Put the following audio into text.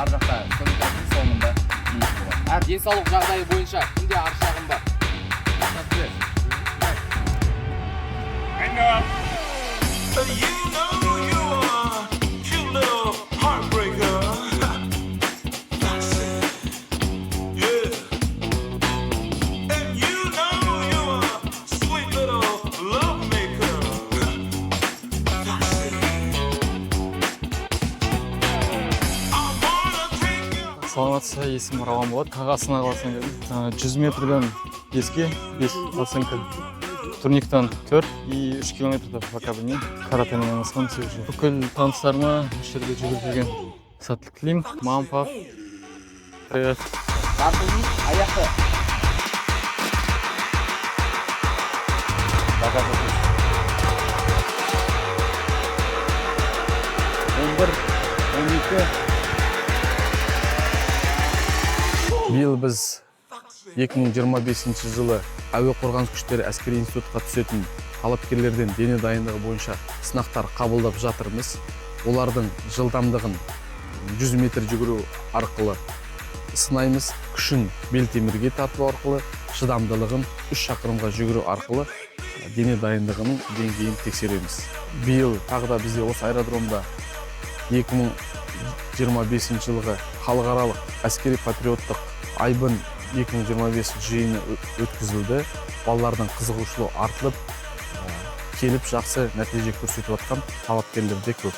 ар жақта коммуникация соңында әр денсаулық жағдайы бойынша кімде аршағым бар? Саламатсыз, есім Рауан болады. Қағасына қаласына келдім. 100 метрден 5-ке 5 оценка. Турниктан 4 и 3 километрді вокабіне каратемен айналысқам себебі. Бүкіл таныстарыма осы жерде жүгірген сәттілік тілеймін. Мам, пап, привет. Тартылмай, аяқты. Биыл біз 2025 жылы әуе қорғаныс күштері әскери институтқа түсетін талапкерлерден дене дайындығы бойынша сынақтар қабылдап жатырмыз. Олардың жылдамдығын 100 метр жүгіру арқылы сынаймыз, күшін белтемірге тарту арқылы, шыдамдылығын 3 шақырымға жүгіру арқылы дене дайындығының деңгейін тексереміз. Биыл тағы да бізде осы аэродромда 2025 жылғы халықаралық әскери патриоттық айбын 2025 жиыны өткізілді. Балалардың қызығушылығы артылып, келіп жақсы нәтиже көрсетіп жатқан талапкерлер де көп.